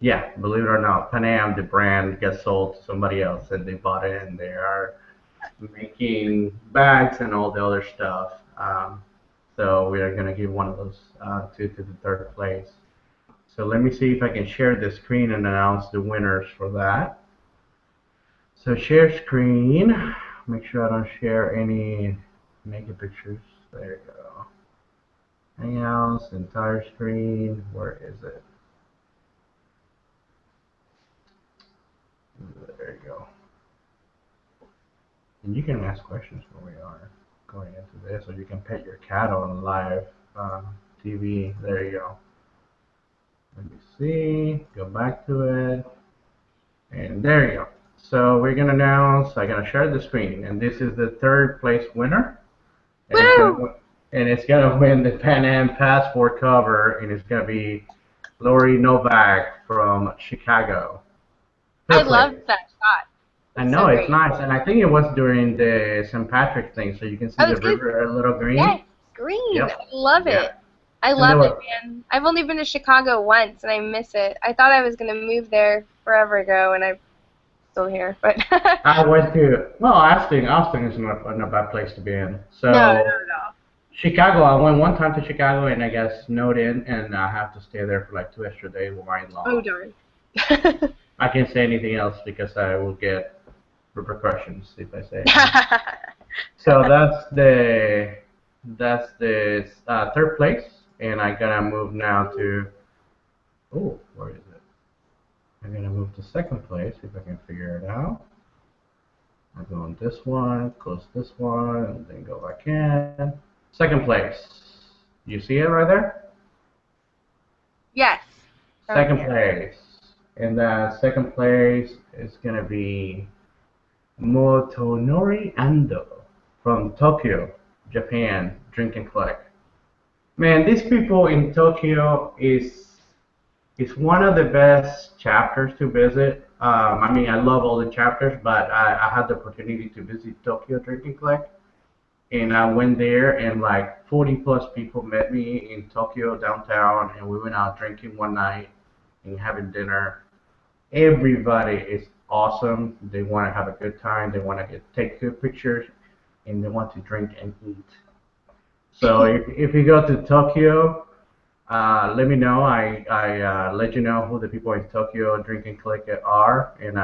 Yeah, believe it or not, Pan Am, the brand, gets sold to somebody else, and they bought it, and they are making bags and all the other stuff. So we are going to give one of those to the third place. So let me see if I can share the screen and announce the winners for that. So share screen. Make sure I don't share any naked pictures. There you go. Hangouts, entire screen. Where is it? There you go. And you can ask questions when we are going into this, or you can pet your cat on live TV. There you go. Let me see. Go back to it. And there you go. So we're gonna announce. I'm gonna share the screen, and this is the third place winner. And
Woo!
it's gonna win the Pan Am passport cover, and it's gonna be Lori Novak from Chicago.
I
Third
love
place.
that shot.
I
It's
know
so
it's
great.
nice, and I think it was during the St. Patrick thing, so you can see
I
the
was good.
river a little green.
Yes, green. I
Yep.
love
Yeah.
it. I
And there
love it,
was
man. I've only been to Chicago once, and I miss it. I thought I was gonna move there forever ago, and I'm still here. But
I went to well, Austin is not a bad place to be in.
no, not
So
at all.
Chicago, I went one time to Chicago, and I got snowed in, and I have to stay there for like 2 extra days with my
Oh
in-law.
darn.
I can't say anything else because I will get repercussions if I say anything. So that's the third place, and I'm gonna move now to where is it? I'm gonna move to second place if I can figure it out. I go on this one, close this one, and then go back in. Second place. You see it right there?
Yes.
Second
Okay.
place. And second place is gonna be Motonori Ando from Tokyo, Japan, Drink and Collect. Man, these people in Tokyo is one of the best chapters to visit. I mean, I love all the chapters, but I had the opportunity to visit Tokyo Drink and Collect, and I went there, and like 40 plus people met me in Tokyo downtown, and we went out drinking one night and having dinner. Everybody is awesome. They want to have a good time. They want to take good pictures, and they want to drink and eat. So if you go to Tokyo, let me know. I let you know who the people in Tokyo Drink and Click are, and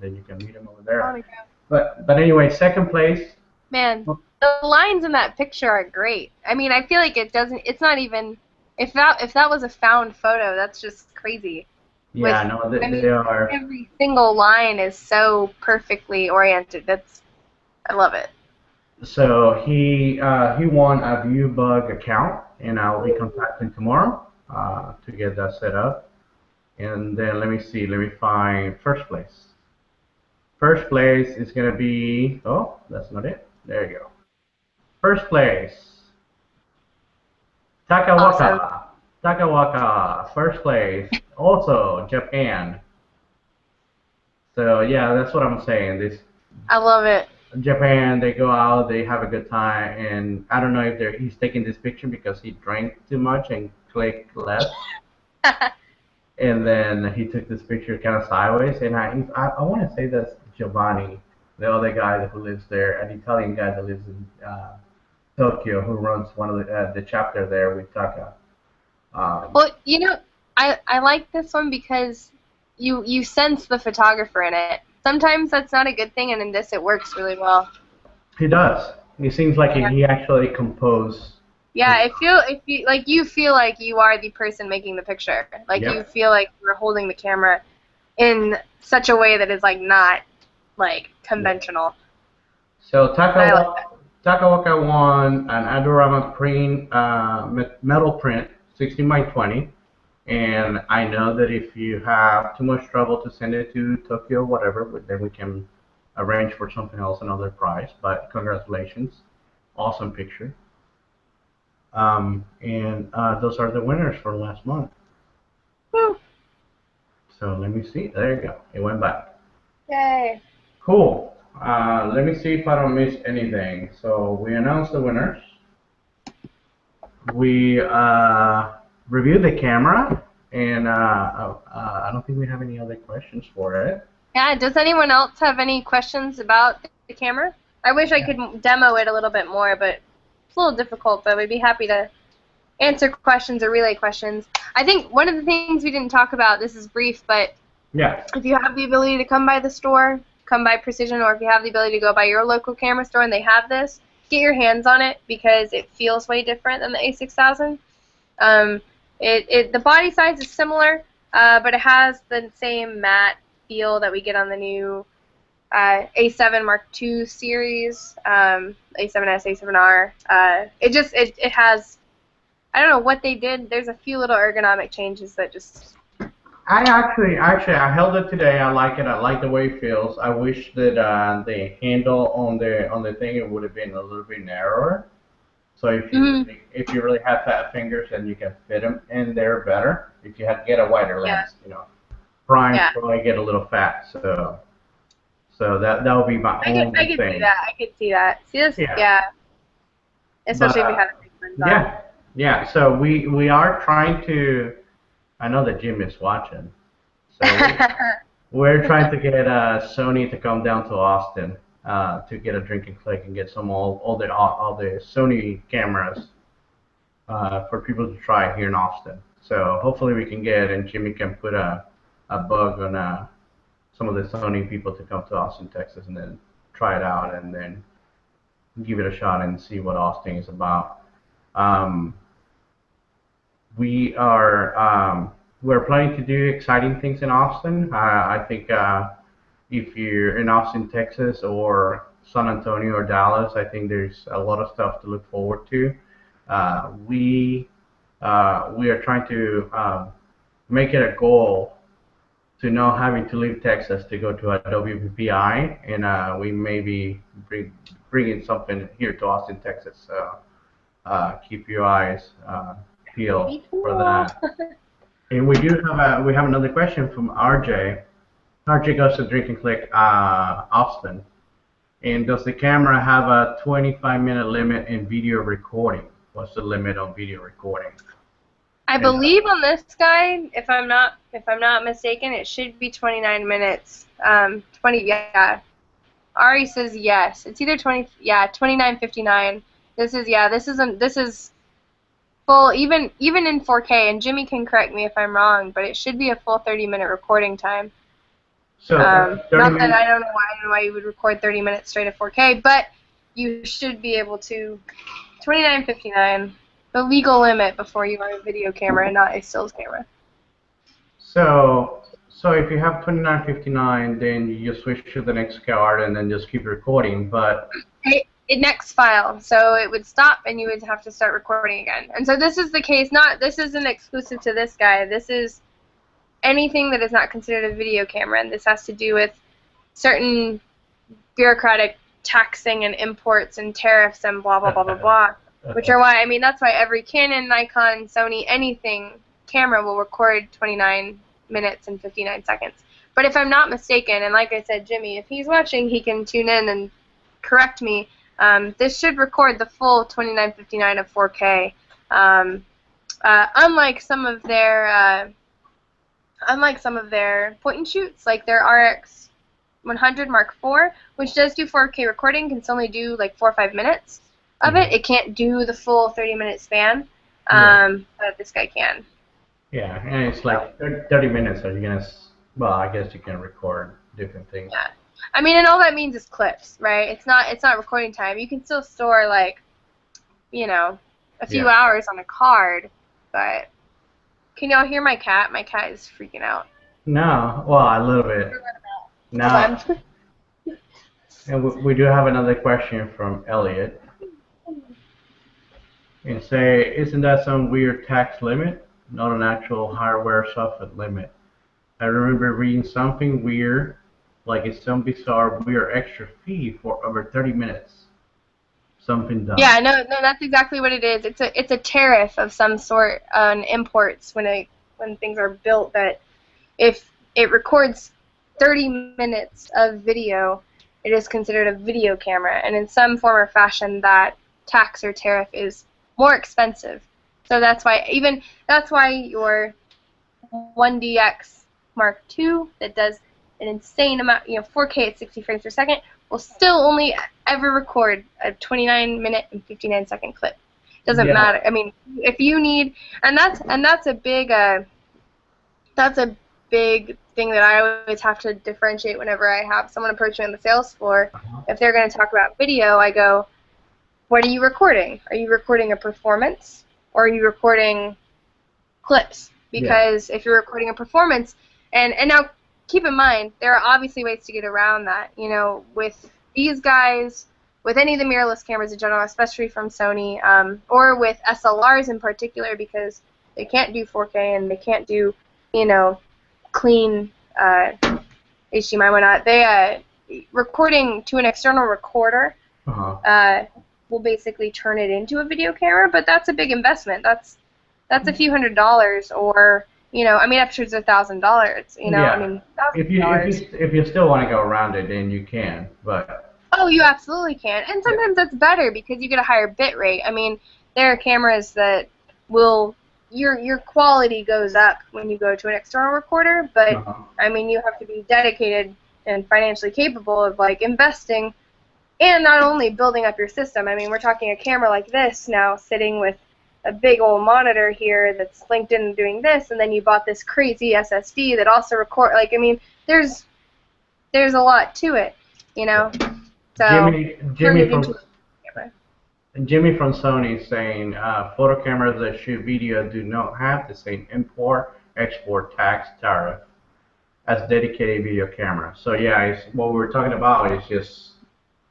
then you can meet them over
I
there.
wanna go.
But anyway, second place.
Man, the lines in that picture are great. I mean, I feel like it doesn't. It's not even. If that was a found photo, that's just crazy. With,
Yeah, no,
I
they
mean,
are.
every single line is so perfectly oriented. I love it.
So he won a ViewBug account, and I'll be contacting tomorrow to get that set up. And then let me see. Let me find first place. First place is gonna be. Oh, that's not it. There you go. First place,
Awesome.
Takawaka. Takawaka, first place. Also, Japan. So yeah, that's what I'm saying. This
I love it.
Japan, they go out, they have a good time, and I don't know if he's taking this picture because he drank too much and clicked left, and then he took this picture kind of sideways. And I want to say that's Giovanni, the other guy who lives there, an Italian guy that lives in Tokyo, who runs one of the chapter there with Taka. Um,
Well, I like this one because you sense the photographer in it. sometimes that's not a good thing, and in this it works really well.
He does. It seems like
Yeah.
he actually composed.
Yeah, you feel like you are the person making the picture. Like you
Yep.
feel like you're holding the camera in such a way that is like not like
Yep.
conventional.
So
I like that.
Takawaka won an Adorama print, metal print, 16 by 20. And I know that if you have too much trouble to send it to Tokyo, whatever, then we can arrange for something else, another price. But congratulations, awesome picture. And those are the winners for last month.
Whew.
So let me see. There you go. It went back.
Yay.
Cool. Let me see if I don't miss anything. So we announced the winners. We reviewed the camera, and I don't think we have any other questions for it.
Yeah, does anyone else have any questions about the camera? I wish I could demo it a little bit more, but it's a little difficult, but we'd be happy to answer questions or relay questions. I think one of the things we didn't talk about, this is brief, but
Yeah.
if you have the ability to come by the store, come by Precision, or if you have the ability to go by your local camera store and they have this, get your hands on it because it feels way different than the A6000. The body size is similar, but it has the same matte feel that we get on the new A7 Mark II series, A7S, A7R. It has, I don't know what they did. There's a few little ergonomic changes that just.
I held it today. I like it. I like the way it feels. I wish that the handle on the thing it would have been a little bit narrower. So if you really have fat fingers, then you can fit them in there better. If you had get a wider
Yeah,
lens, primes
yeah.
probably get a little fat. So that would be my
I
only
could see
thing.
that. I could see that. See this?
Yeah.
Yeah.
But
Especially if you have a big lens on.
yeah, yeah. So we are trying to. I know that Jim is watching. So we're trying to get Sony to come down to Austin to get a drink and click and get some all the Sony cameras for people to try here in Austin. So hopefully we can get and Jimmy can put a bug on some of the Sony people to come to Austin, Texas, and then try it out and then give it a shot and see what Austin is about. Um, we are we're planning to do exciting things in Austin. I think if you're in Austin, Texas, or San Antonio or Dallas, I think there's a lot of stuff to look forward to. We are trying to make it a goal to not having to leave Texas to go to a WPPI, and we may be bringing something here to Austin, Texas. So keep your eyes peeled
Pretty
for
cool.
that. And we have another question from RJ. RJ goes to Drink and Click Austin. And does the camera have a 25-minute limit in video recording? What's the limit on video recording?
I
And
believe on this guide, if I'm not mistaken, it should be 29 minutes. 20, yeah. Ari says yes. It's either 20, yeah, 29:59. This is full even in 4K. And Jimmy can correct me if I'm wrong, but it should be a full 30-minute recording time.
so 30
Not that
minutes.
I don't know why you would record 30 minutes straight at 4K, but you should be able to. 29:59, the legal limit before you are a video camera and not a stills camera.
So if you have 29:59, then you just switch to the next card and then just keep recording. But
Next file, so it would stop and you would have to start recording again. And so this is the case. This isn't exclusive to this guy. This is anything that is not considered a video camera, and this has to do with certain bureaucratic taxing and imports and tariffs and blah blah blah blah blah. Which are why, I mean, that's why every Canon, Nikon, Sony, anything camera will record 29 minutes and 59 seconds. But if I'm not mistaken, and like I said, Jimmy, if he's watching, he can tune in and correct me. This should record the full 29:59 of 4K. Unlike some of their point and shoots, like their RX 100 Mark IV, which does do 4K recording, can only do like 4 or 5 minutes of it. It can't do the full 30-minute span, but this guy can.
yeah, and it's like 30 minutes. Are you gonna? Well, I guess you can record different things.
Yeah. I mean, and all that means is clips, right? It's not recording time. You can still store like, a few
Yeah.
hours on a card, but can y'all hear my cat? My cat is freaking out.
No, well, a little bit.
Hold
Now,
on.
and we do have another question from Elliot. And say, isn't that some weird tax limit? Not an actual hardware software limit. I remember reading something weird, like it's some bizarre weird extra fee for over 30 minutes. Something dumb.
Yeah, no, that's exactly what it is. It's a tariff of some sort on imports when things are built that if it records 30 minutes of video, it is considered a video camera, and in some form or fashion, that tax or tariff is more expensive. So that's why your 1DX Mark II that does an insane amount, 4K at 60 frames per second, will still only ever record a 29-minute and 59-second clip. Doesn't
Yeah.
matter. I mean, if you need, and that's a big thing that I always have to differentiate whenever I have someone approach me on the sales floor.
Uh-huh.
If they're going to talk about video, I go, what are you recording? Are you recording a performance, or are you recording clips?
Yeah.
Because if you're recording a performance, and now keep in mind, there are obviously ways to get around that. With these guys, with any of the mirrorless cameras in general, especially from Sony, or with SLRs in particular, because they can't do 4K and they can't do, clean HDMI, whatnot. They recording to an external recorder
Uh-huh.
will basically turn it into a video camera, but that's a big investment. That's a few $100s, or I mean, upwards of $1,000. I
Yeah.
mean,
If
$1,000.
you still want to go around it, then you can. But
Oh, you absolutely can, and
yeah.
sometimes that's better because you get a higher bit rate. I mean, there are cameras that will your quality goes up when you go to an external recorder, but
Uh-huh.
I mean, you have to be dedicated and financially capable of like investing and not only building up your system. I mean, we're talking a camera like this now sitting with a big old monitor here that's linked in and doing this, and then you bought this crazy SSD that also record. Like, I mean, there's a lot to it, you know. So
Jimmy
turn
Jimmy
it
from
into a camera.
Jimmy from Sony is saying photo cameras that shoot video do not have the same import-export tax tariff as dedicated video cameras. So yeah, what we're talking about is just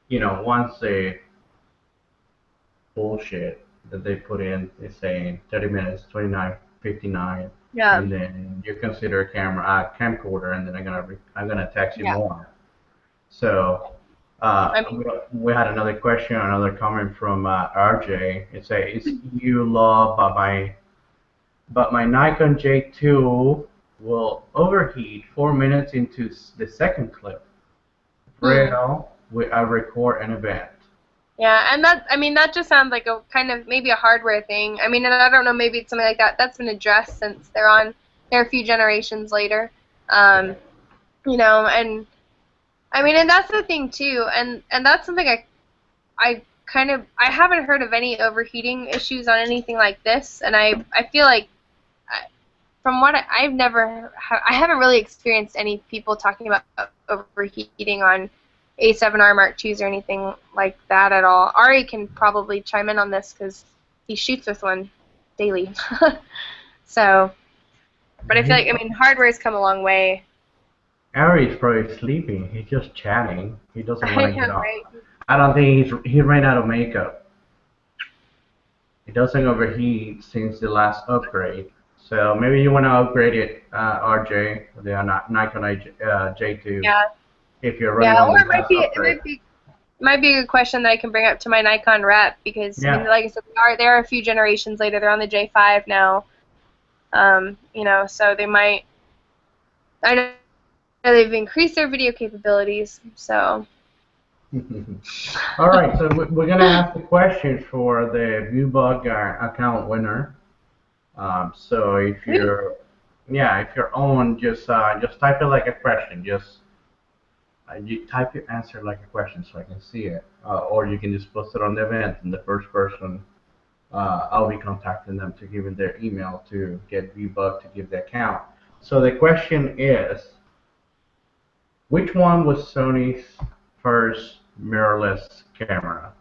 once the bullshit that they put in is saying 30 minutes, 29.59,
Yeah,
and then you consider a camcorder, and then I'm gonna tax you
yeah.
more. So
I mean,
we had another question, another comment from RJ. It says, "It's EU law, but my Nikon J2 will overheat 4 minutes into the second clip.
hmm.
I record an event."
Yeah, and that just sounds like a kind of maybe a hardware thing. I mean, and I don't know, maybe it's something like that. That's been addressed since they're a few generations later. Um, and I mean, and that's the thing too, and that's something I haven't heard of any overheating issues on anything like this, and I feel like from what I haven't really experienced any people talking about overheating on A7R Mark IIs or anything like that at all. Ari can probably chime in on this because he shoots with one daily. So, but I feel like, I mean, hardware's come a long way.
Ari is probably sleeping. He's just chatting. He doesn't want
I
to get
know,
up.
right?
I don't think he ran out of makeup. It doesn't overheat since the last upgrade. So maybe you want to upgrade it, RJ, the Nikon J2,
Yeah,
if you're running
yeah.
on
Or
the last upgrade.
it might be a good question that I can bring up to my Nikon rep because I mean,
Yeah.
like I said, they are a few generations later. They're on the J5 now. So they might. I know they've increased their video capabilities. So
All right, so we're gonna ask the questions for the ViewBug account winner. So if
sweet.
you're on, just type it like a question. Just you type your answer like a question so I can see it, or you can just post it on the event, and the first person, I'll be contacting them to give them their email to get VBug to give the account. So the question is, Which one was Sony's first mirrorless camera?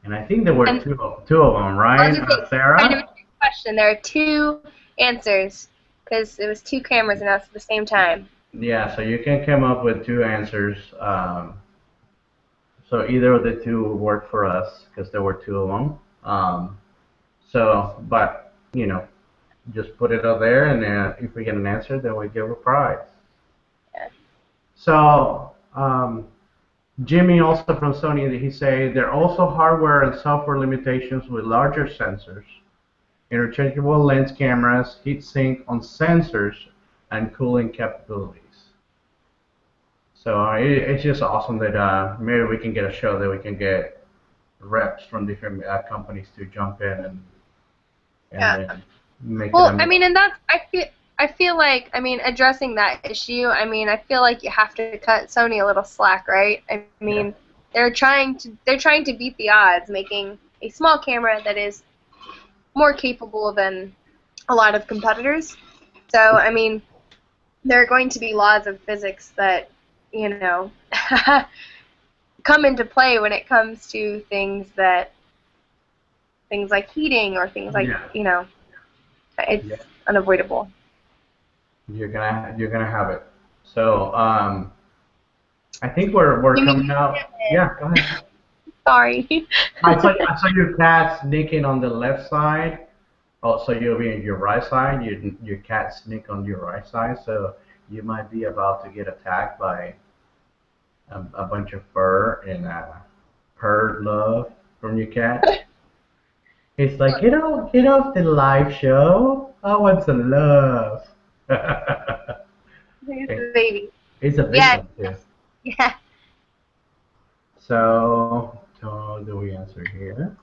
And I think there were
And
two of them,
I'll
right,
just say, kind of a
Sarah?
trick question. There are two answers because it was two cameras announced at the same time.
Yeah, so you can come up with two answers. So either of the two will work for us because there were two of them. But just put it out there, and if we get an answer, then we give a prize.
Yeah.
So Jimmy, also from Sony, he say there are also hardware and software limitations with larger sensors, interchangeable lens cameras, heat sink on sensors, and cooling capabilities. So it's just awesome that maybe we can get a show that we can get reps from different companies to jump in and
Yeah.
then make it
Well,
a
I mean, and that's I feel like I mean addressing that issue. I mean, I feel like you have to cut Sony a little slack, right? I
yeah.
mean, they're trying to beat the odds, making a small camera that is more capable than a lot of competitors. So, I mean, there are going to be laws of physics that, you know, come into play when it comes to things like heating or things like,
Yeah.
it's
Yeah.
unavoidable.
You're gonna have it. So I think we're
You mean
coming out. Yeah, go ahead.
sorry.
I saw your cat sneaking on the left side. Oh, so you'll be on your right side. Your cat sneak on your right side, so you might be about to get attacked by a bunch of fur and purr love from your cat. It's like get off the live show. I want some love.
Here's the baby.
It's a big
Yeah,
one too.
yeah.
So do we answer here?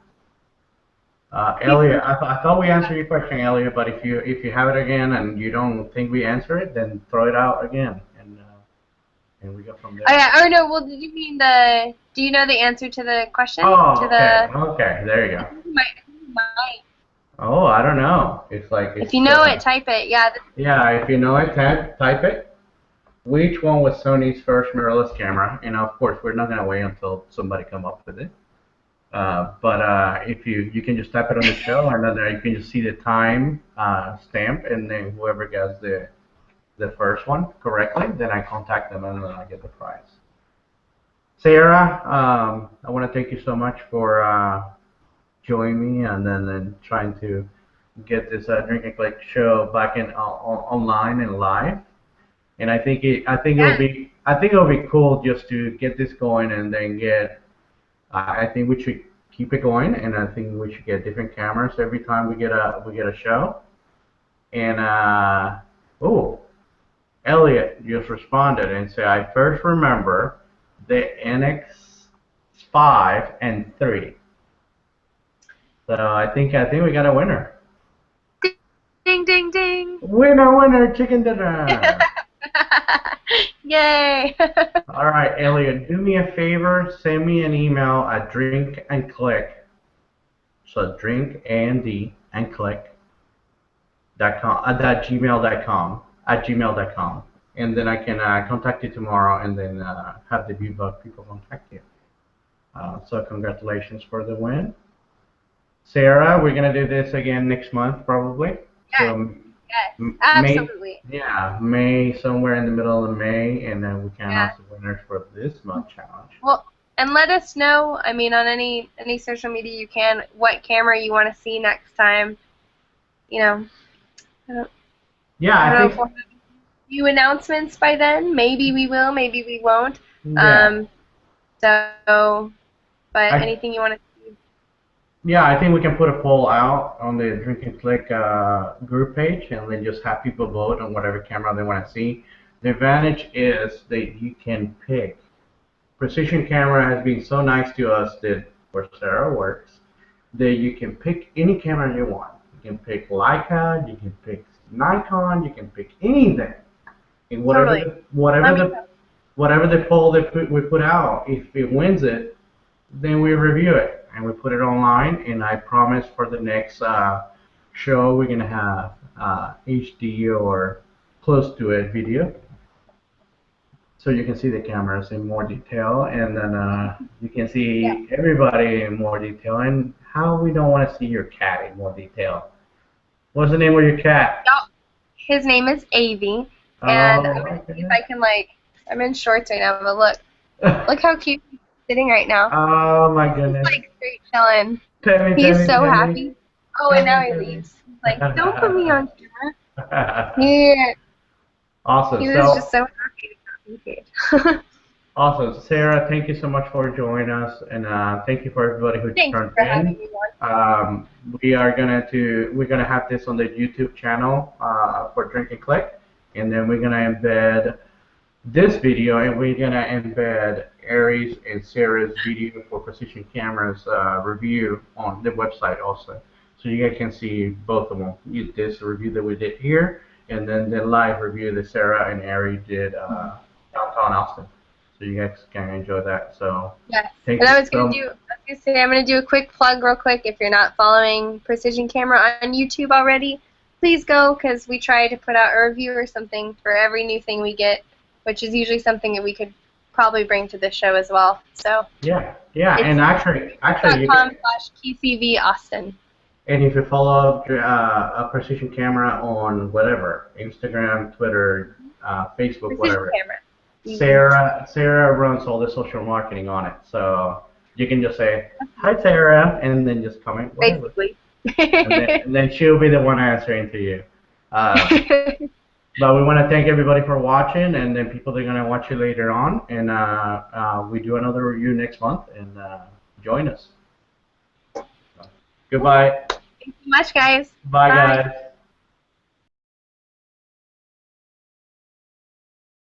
Elliot,
People,
I thought we answered your question, Elliot, but if you have it again and you don't think we answer it, then throw it out again, and we go from
oh
there.
yeah, or no, well, did you mean do you know the answer to the question? To
Oh, okay,
the,
okay, there you
I
go.
think you might.
Oh, I don't know. It's like
If you
it's
know it, type it. Yeah,
yeah. If you know it, type it. Which one was Sony's first mirrorless camera? And of course, we're not gonna wait until somebody come up with it. But if you can just type it on the show, and then you can just see the time stamp, and then whoever gets the first one correctly, then I contact them and then I get the prize. Sarah, I want to thank you so much for joining me and then trying to get this Drink and Click show back in online and live. And
yeah,
I think it'll be cool just to get this going and then get. I think we should keep it going, and I think we should get different cameras every time we get a show. And oh, Elliot just responded and said, I first remember the NX5 and 3. So I think we got a winner.
ding, ding, ding.
Winner, winner, chicken dinner.
Yay.
All right, Elliot, do me a favor, send me an email at drink and click. So drink and click .com gmail.com, and then I can contact you tomorrow, and then have the Bebug people contact you. So congratulations for the win. Sarah, we're gonna do this again next month probably.
Yes,
So
yes,
May,
absolutely.
yeah, May, somewhere in the middle of May, and then we can
Yeah.
announce the winners for this month challenge.
Well, and let us know. I mean, on any social media you can, what camera you want to see next time. You know, I don't,
Yeah,
I don't
I
know if
think,
we'll have new announcements by then. Maybe we will. Maybe we won't.
yeah,
Um. So, but
I
anything you want to see?
yeah, I think we can put a poll out on the Drink and Click group page, and then just have people vote on whatever camera they want to see. The advantage is that you can pick. Precision Camera has been so nice to us that where Sarah works, that you can pick any camera you want. You can pick Leica, you can pick Nikon, you can pick anything. And
Totally. Let me know.
whatever the poll we put out, if it wins it, then we review it and we put it online. And I promise for the next show we're gonna have HD or close to it video. so you can see the cameras in more detail, and then you can
Yeah.
see everybody in more detail. And how we don't want to see your cat in more detail. What's the name of your cat?
Yep. His name is Avy, and I'm
Oh my
gonna see if
goodness.
I can I'm in shorts right now, but look how cute he's sitting right now.
Oh my
He's
goodness.
like straight chilling.
Tammy,
He's
Tammy,
so
Tammy.
happy. Oh, and now
Tammy,
he
Tammy.
leaves. He's like, don't put me on camera. He
Awesome.
he was just
So
so happy to be in the cage.
awesome, Sarah. Thank you so much for joining us, and thank you for everybody who
Thank you
turned
for
in.
having me on.
We're gonna have this on the YouTube channel for Drink and Click, and then we're gonna embed this video, and we're gonna embed Aries and Sarah's video for precision cameras review on the website also, so you guys can see both of them. This review that we did here, and then the live review that Sarah and Aries did downtown Austin, so you guys can enjoy that. So
Yes.
thank
And
you
I was
so.
gonna say I'm gonna do a quick plug real quick. If you're not following Precision Camera on YouTube already, please go, because we try to put out a review or something for every new thing we get, which is usually something that we could probably bring to this show as well. So
Yeah, yeah,
it's
and actually, you can,
youtube.com/QCV Austin.
and if you follow a precision camera on whatever, Instagram, Twitter, Facebook,
Precision
whatever,
Camera.
Sarah runs all the social marketing on it, so you can just say hi Sarah, and then just comment whatever,
Basically.
and then she'll be the one answering to you. Uh, but we want to thank everybody for watching, and then people that are gonna watch you later on, and we do another review next month, and join us. Goodbye.
Thank you so much, guys.
Bye,
Bye.
guys.